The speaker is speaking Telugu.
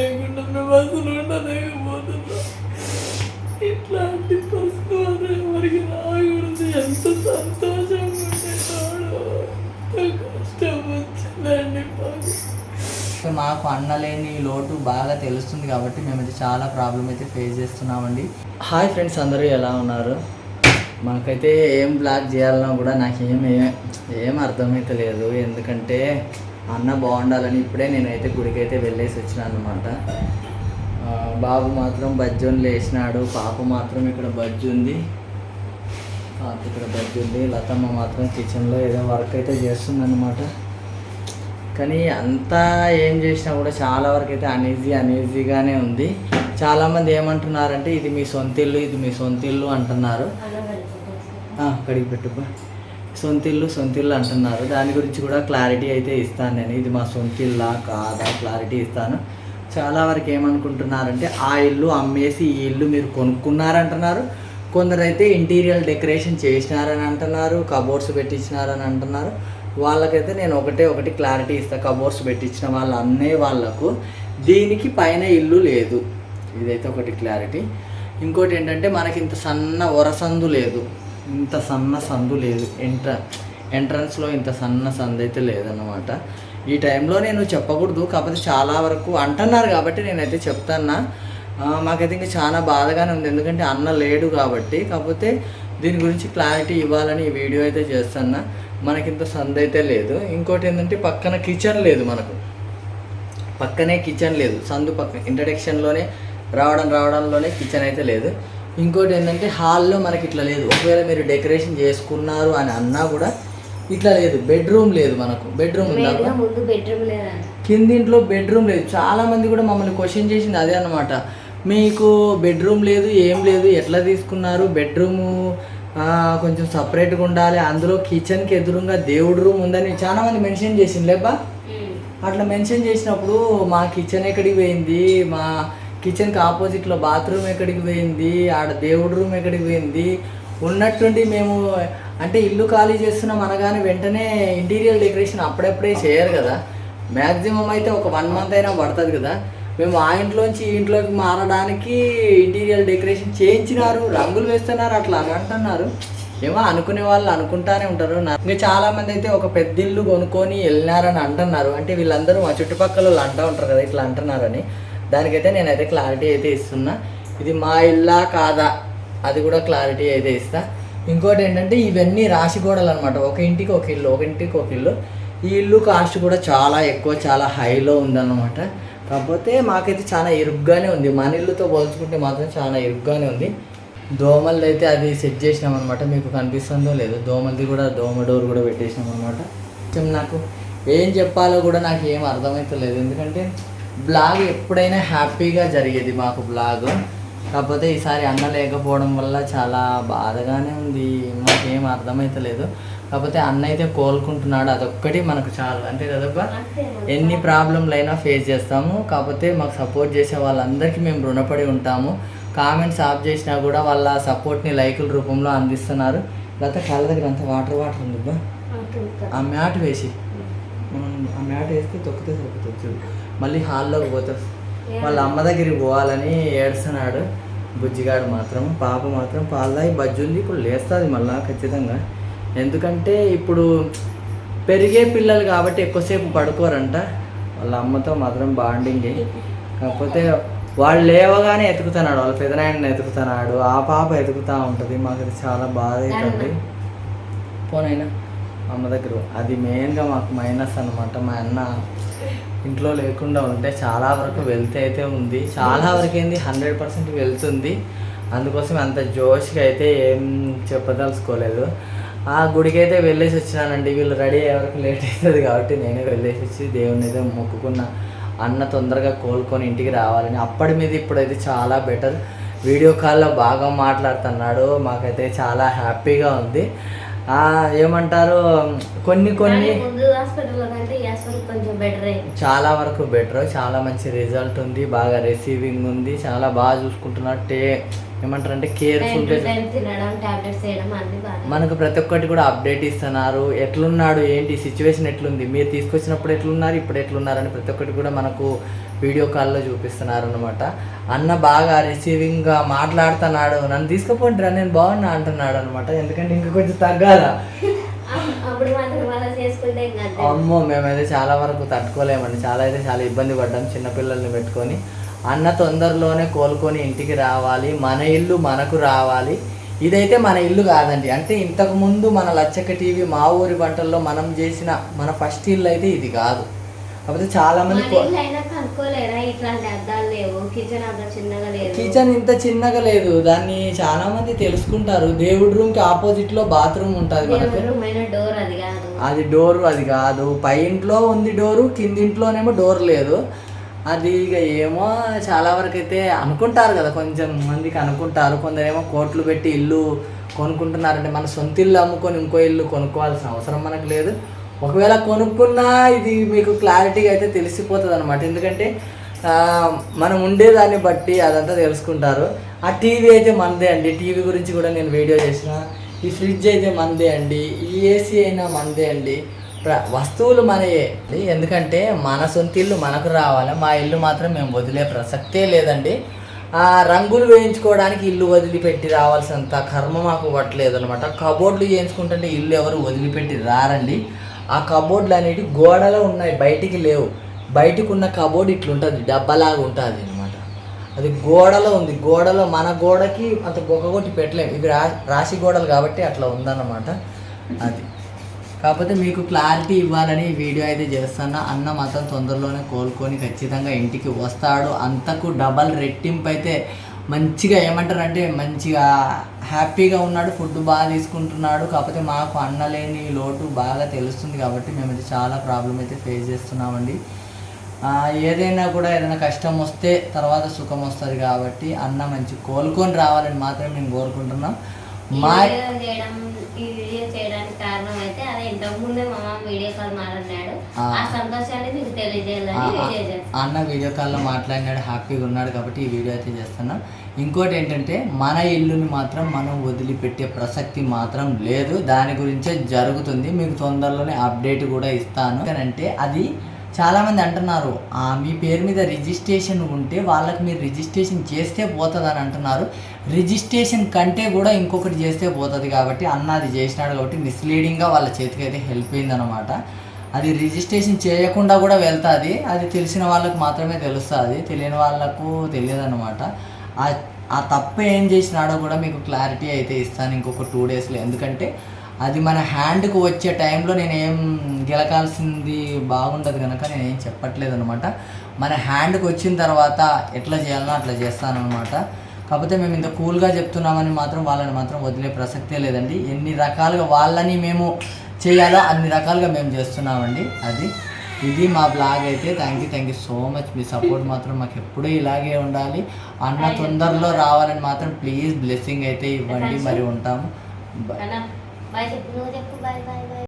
లేకుండా మేము అసలు ఉండలేకపోతున్నాం. ఇట్లాంటి పరిస్థితి ఎవరికి రాకూడదు. ఎంత సంతోషంగా ఉండేవాడు. కష్టం వచ్చిందండి మాకు అన్న లేని లోటు బాగా తెలుస్తుంది కాబట్టి మేమైతే చాలా ప్రాబ్లం అయితే ఫేస్ చేస్తున్నామండి. హాయ్ ఫ్రెండ్స్, అందరూ ఎలా ఉన్నారు? మాకైతే ఏం బ్లాగ్ చేయాలన్నా కూడా నాకు ఏం అర్థమైతే లేదు. ఎందుకంటే అన్న బాగుండాలని ఇప్పుడే నేనైతే గుడికి అయితే వెళ్ళేసి వచ్చినాను అనమాట. బాబు మాత్రం బజ్జుని లేచినాడు, పాప మాత్రం ఇక్కడ బజ్జు ఉంది, లతమ్మ మాత్రం కిచెన్లో ఏదో వర్క్ అయితే చేస్తుందన్నమాట. కానీ అంతా ఏం చేసినా కూడా చాలా వరకు అయితే అనీజీగానే ఉంది. చాలామంది ఏమంటున్నారంటే ఇది మీ సొంత ఇల్లు అంటున్నారు. కడిగి పెట్టుకో, సొంత ఇల్లు అంటున్నారు. దాని గురించి కూడా క్లారిటీ అయితే ఇస్తాను నేను. ఇది మా సొంత ఇల్లా కాదా క్లారిటీ ఇస్తాను. చాలా వరకు ఏమనుకుంటున్నారంటే ఆ ఇల్లు అమ్మేసి ఈ ఇల్లు మీరు కొనుక్కున్నారంటున్నారు. కొందరైతే ఇంటీరియర్ డెకరేషన్ చేసినారని అంటున్నారు, కబోర్డ్స్ పెట్టించినారని అంటున్నారు. వాళ్ళకైతే నేను ఒకటి క్లారిటీ ఇస్తాను. కబోర్డ్స్ పెట్టించిన వాళ్ళకు దీనికి పైన ఇల్లు లేదు. ఇదైతే ఒకటి క్లారిటీ. ఇంకోటి ఏంటంటే మనకి ఇంత సన్న వరసందు లేదు, ఇంత సన్న సందు లేదు, ఎంట్రన్స్లో ఇంత సన్న సందు అయితే లేదన్నమాట. ఈ టైంలో నేను చెప్పకూడదు, కాకపోతే చాలా వరకు అంటున్నారు కాబట్టి నేనైతే చెప్తాను. మాకైతే ఇంకా చాలా బాధగానే ఉంది, ఎందుకంటే అన్న లేడు కాబట్టి. కాకపోతే దీని గురించి క్లారిటీ ఇవ్వాలని ఈ వీడియో అయితే చేస్తున్నా. మనకింత సందు అయితే లేదు. ఇంకోటి ఏంటంటే పక్కన కిచెన్ లేదు, మనకు పక్కనే కిచెన్ లేదు, సందు పక్కన ఇంట్రడక్షన్లోనే రావడంలోనే కిచెన్ అయితే లేదు. ఇంకోటి ఏంటంటే హాల్లో మనకి ఇట్లా లేదు. ఒకవేళ మీరు డెకరేషన్ చేసుకున్నారు అని అన్నా కూడా ఇట్లా లేదు. బెడ్రూమ్ లేదు, మనకు బెడ్రూమ్ కిందింట్లో బెడ్రూమ్ లేదు. చాలామంది కూడా మమ్మల్ని క్వశ్చన్ చేసింది అదే అన్నమాట. మీకు బెడ్రూమ్ లేదు, ఏం లేదు, ఎట్లా తీసుకున్నారు? బెడ్రూము కొంచెం సపరేట్గా ఉండాలి, అందులో కిచెన్కి ఎదురుగా దేవుడి రూమ్ ఉందని చాలామంది మెన్షన్ చేసింది లేబ్బా. అట్లా మెన్షన్ చేసినప్పుడు మా కిచెన్ ఎక్కడికి పోయింది, మా కిచెన్కి ఆపోజిట్లో బాత్రూమ్ ఎక్కడికి పోయింది, ఆడ దేవుడి రూమ్ ఎక్కడికి పోయింది? ఉన్నట్టుండి మేము అంటే ఇల్లు ఖాళీ చేస్తున్నాం అనగానే వెంటనే ఇంటీరియర్ డెకరేషన్ అప్పుడప్పుడే చేయరు కదా. మ్యాక్సిమం అయితే ఒక 1 month అయినా పడుతుంది కదా. మేము ఆ ఇంట్లోంచి ఈ ఇంట్లోకి మారడానికి ఇంటీరియర్ డెకరేషన్ చేయించినారు, రంగులు వేస్తున్నారు, అట్లా అని అంటున్నారు. ఏమో అనుకునే వాళ్ళు అనుకుంటానే ఉంటారు. ఇంకా చాలామంది అయితే ఒక పెద్ద ఇల్లు కొనుక్కొని వెళ్ళినారని అంటున్నారు. అంటే వీళ్ళందరూ మా చుట్టుపక్కల వాళ్ళు అంటూ ఉంటారు కదా ఇట్లా అంటున్నారని. దానికైతే నేనైతే క్లారిటీ అయితే ఇస్తున్నా. ఇది మా ఇల్లా కాదా అది కూడా క్లారిటీ అయితే ఇస్తా. ఇంకోటి ఏంటంటే ఇవన్నీ రాశి గోడలు అనమాట. ఒక ఇంటికి ఒక ఇల్లు. ఈ ఇల్లు కాస్ట్ కూడా చాలా ఎక్కువ, చాలా హైలో ఉందన్నమాట. కాకపోతే మాకైతే చాలా ఇరుగ్గానే ఉంది. మన ఇల్లుతో పోల్చుకుంటే మాత్రం చాలా ఇరుగ్గానే ఉంది. దోమలు అయితే అది సెట్ చేసినాం అనమాట. మీకు కనిపిస్తుందో లేదో, దోమలది కూడా దోమ డోర్ కూడా పెట్టేసినాం అనమాట. నాకు ఏం చెప్పాలో కూడా నాకు ఏం అర్థమవుతలేదు. ఎందుకంటే బ్లాగ్ ఎప్పుడైనా హ్యాపీగా జరిగేది మాకు బ్లాగ్. కాకపోతే ఈసారి అన్న లేకపోవడం వల్ల చాలా బాధగానే ఉంది. మాకేం అర్థమవుతలేదు. కాకపోతే అన్న అయితే కోలుకుంటున్నాడు, అదొక్కటి మనకు చాలు. అంతే కదబ్బా, ఎన్ని ప్రాబ్లంలు అయినా ఫేస్ చేస్తాము. కాకపోతే మాకు సపోర్ట్ చేసే వాళ్ళందరికీ మేము రుణపడి ఉంటాము. కామెంట్స్ ఆఫ్ చేసినా కూడా వాళ్ళ సపోర్ట్ని లైకుల రూపంలో అందిస్తున్నారు. లేకపోతే కళ్ళ దగ్గర అంతా వాటర్ ఉందిబ్బా. ఆ మ్యాట్ వేసి ఆ మ్యాట్ వేస్తే తొక్కితే సరిపోతుంది చూడు. మళ్ళీ హాల్లోకి పోతుంది. వాళ్ళ అమ్మ దగ్గరికి పోవాలని ఏడుస్తున్నాడు బుజ్జిగాడు మాత్రం. పాప మాత్రం పాలదాయి బజ్జుంది, ఇప్పుడు లేస్తుంది మళ్ళీ ఖచ్చితంగా. ఎందుకంటే ఇప్పుడు పెరిగే పిల్లలు కాబట్టి ఎక్కువసేపు పడుకోరంట. వాళ్ళ అమ్మతో మాత్రం బాండింగ్. కాకపోతే వాళ్ళు లేవగానే ఎతుకుతున్నాడు, వాళ్ళ పెదనాయనని ఎతుకుతున్నాడు, ఆ పాప ఎతుకుతూ ఉంటుంది. మాకు అది చాలా బాధ అవుతుంది. పోనైనా అమ్మ దగ్గర అది మెయిన్గా మాకు మైనస్ అనమాట. మా అన్న ఇంట్లో లేకుండా ఉంటే చాలా వరకు వెళ్తే అయితే ఉంది, చాలా వరకు ఏంది 100% వెళ్తుంది. అందుకోసం అంత జోష్గా అయితే ఏం చెప్పదలుచుకోలేదు. ఆ గుడికి అయితే వెళ్ళేసి వచ్చినానండి. వీళ్ళు రెడీ అయ్యే వరకు లేట్ అవుతుంది కాబట్టి నేనే వెళ్ళేసి వచ్చి దేవుని అయితే మొక్కుకున్న, అన్న తొందరగా కోలుకొని ఇంటికి రావాలని. అప్పటి మీద ఇప్పుడైతే చాలా బెటర్. వీడియో కాల్లో బాగా మాట్లాడుతున్నాడు. మాకైతే చాలా హ్యాపీగా ఉంది. ఏమంటారు, కొన్ని చాలా వరకు బెటర్, చాలా మంచి రిజల్ట్ ఉంది, బాగా రిసీవింగ్ ఉంది, చాలా బాగా చూసుకుంటున్నట్టే. ఏమంటారు అంటే కేర్ఫుల్గా మనకు ప్రతి ఒక్కటి కూడా అప్డేట్ ఇస్తున్నారు. ఎట్లున్నాడు, ఏంటి సిచ్యువేషన్ ఎట్లుంది, మీరు తీసుకొచ్చినప్పుడు ఎట్లున్నారు, ఇప్పుడు ఎట్లున్నారు అని ప్రతి ఒక్కటి కూడా మనకు వీడియో కాల్లో చూపిస్తున్నారు అనమాట. అన్న బాగా రిసీవింగ్గా మాట్లాడుతున్నాడు, నన్ను తీసుకుపోండిరా నేను బాగున్నా అంటున్నాడు అనమాట. ఎందుకంటే ఇంకా కొంచెం తగ్గాల. అమ్మో మేమైతే చాలా వరకు తట్టుకోలేమండి, చాలా ఇబ్బంది పడ్డాం చిన్నపిల్లల్ని పెట్టుకొని. అన్న తొందరలోనే కోలుకొని ఇంటికి రావాలి, మన ఇల్లు మనకు రావాలి. ఇదైతే మన ఇల్లు కాదండి, అంటే ఇంతకుముందు మన లచ్చక్క టీవీ మా ఊరి వంటల్లో మనం చేసిన మన ఫస్ట్ ఇల్లు అయితే ఇది కాదు. కాకపోతే చాలా మంది కిచెన్ ఇంత చిన్నగా లేదు, దాన్ని చాలా మంది తెలుసుకుంటారు. దేవుడి రూమ్ కి ఆపోజిట్ లో బాత్రూమ్ ఉంటుంది మనకు, అది డోర్ అది కాదు. పై ఇంట్లో ఉంది డోరు, కిందింట్లోనేమో డోర్ లేదు. అది ఇక ఏమో చాలా వరకు అయితే అనుకుంటారు కదా, కొంచెం మందికి అనుకుంటారు. కొందరేమో కోట్లు పెట్టి ఇల్లు కొనుక్కుంటున్నారంటే మన సొంత ఇల్లు అమ్ముకొని ఇంకో ఇల్లు కొనుక్కోవాల్సిన అవసరం మనకు లేదు. ఒకవేళ కొనుక్కున్నా ఇది మీకు క్లారిటీగా అయితే తెలిసిపోతుంది అనమాట. ఎందుకంటే మనం ఉండేదాన్ని బట్టి అదంతా తెలుసుకుంటారు. ఆ టీవీ అయితే మనదే అండి, టీవీ గురించి కూడా నేను వీడియో చేసిన. ఈ ఫ్రిడ్జ్ అయితే మనదే అండి, ఈ ఏసీ అయినా మనదే అండి. వస్తువులు మనయే, ఎందుకంటే మన సొంత ఇల్లు మనకు రావాలి. మా ఇల్లు మాత్రం మేము వదిలే ప్రసక్తే లేదండి. ఆ రంగులు వేయించుకోవడానికి ఇల్లు వదిలిపెట్టి రావాల్సినంత కర్మ మాకు పట్టలేదు అనమాట. కబోర్డ్లు చేయించుకుంటుంటే ఇల్లు ఎవరు వదిలిపెట్టి రారండి. ఆ కబోర్డ్లు అనేవి గోడలో ఉన్నాయి, బయటికి లేవు. బయటకు ఉన్న కబోర్డ్ ఇట్లుంటుంది, డబ్బాలాగా ఉంటుంది అనమాట. అది గోడలో ఉంది, గోడలో మన గోడకి అంత గొక్కగొట్టి పెట్టలేము. ఇవి రాశి గోడలు కాబట్టి అట్లా ఉందన్నమాట. అది కాకపోతే మీకు క్లారిటీ ఇవ్వాలని వీడియో అయితే చేస్తున్నా. అన్న మాత్రం తొందరలోనే కోలుకొని ఖచ్చితంగా ఇంటికి వస్తాడు. అంతకు డబల్ రెట్టింపు అయితే మంచిగా ఏమంటారంటే మంచిగా హ్యాపీగా ఉన్నాడు, ఫుడ్ బాగా తీసుకుంటున్నాడు. కాకపోతే మాకు అన్న లేని లోటు బాగా తెలుస్తుంది కాబట్టి మేమైతే చాలా ప్రాబ్లం అయితే ఫేస్ చేస్తున్నామండి. ఏదైనా కూడా ఏదైనా కష్టం వస్తే తర్వాత సుఖం వస్తుంది కాబట్టి అన్న మంచి కోలుకొని రావాలని మాత్రం నేను కోరుకుంటున్నాం. మా ఈ వీడియో చేయడానికి కారణం అయితే అదే ఇంతకు ముందే మా మామ వీడియో కాల్ మాట్లాడినాడు, ఆ సంతోషాన్ని మీకు తెలియజేయాలని వీడియో చేస్తాను. అన్న వీడియో కాల్లో మాట్లాడినాడు, హ్యాపీగా ఉన్నాడు కాబట్టి ఈ వీడియో అయితే చేస్తున్నాం. ఇంకోటి ఏంటంటే మన ఇల్లుని మాత్రం మనం వదిలిపెట్టే ప్రసక్తి మాత్రం లేదు, దాని గురించే జరుగుతుంది. మీకు తొందరలోనే అప్డేట్ కూడా ఇస్తాను. అంటే అది చాలామంది అంటున్నారు మీ పేరు మీద రిజిస్ట్రేషన్ ఉంటే వాళ్ళకి మీరు రిజిస్ట్రేషన్ చేస్తే పోతుంది అని అంటున్నారు. రిజిస్ట్రేషన్ కంటే కూడా ఇంకొకటి చేస్తే పోతుంది కాబట్టి అన్న అది చేసినాడు కాబట్టి మిస్లీడింగ్గా వాళ్ళ చేతికి అయితే హెల్ప్ అయిందనమాట. అది రిజిస్ట్రేషన్ చేయకుండా కూడా వెళ్తుంది, అది తెలిసిన వాళ్ళకు మాత్రమే తెలుస్తుంది, తెలియని వాళ్ళకు తెలియదు అనమాట. ఆ తప్పు ఏం చేసినాడో కూడా మీకు క్లారిటీ అయితే ఇస్తాను ఇంకొక 2 డేస్లో. ఎందుకంటే అది మన హ్యాండ్కి వచ్చే టైంలో నేనేం గెలకాల్సింది బాగుండదు కనుక నేనేం చెప్పట్లేదు అనమాట. మన హ్యాండ్కి వచ్చిన తర్వాత ఎట్లా చేయాలనో అట్లా చేస్తానమాట. కాకపోతే మేము ఇంత కూల్గా చెప్తున్నామని మాత్రం వాళ్ళని మాత్రం వదిలే ప్రసక్తే లేదండి. ఎన్ని రకాలుగా వాళ్ళని మేము చేయాలో అన్ని రకాలుగా మేము చేస్తున్నామండి. ఇది మా బ్లాగ్ అయితే. Thank you so much. Me support మాత్రం మాకు ఎప్పుడూ ఇలాగే ఉండాలి. అన్న తొందరలో రావాలని మాత్రం ప్లీజ్ బ్లెస్సింగ్ అయితే ఇవ్వండి. మరి ఉంటాము. బాయ్ చెప్పు, నువ్వు చెప్పు బాయ్ బాయ్ బాయ్.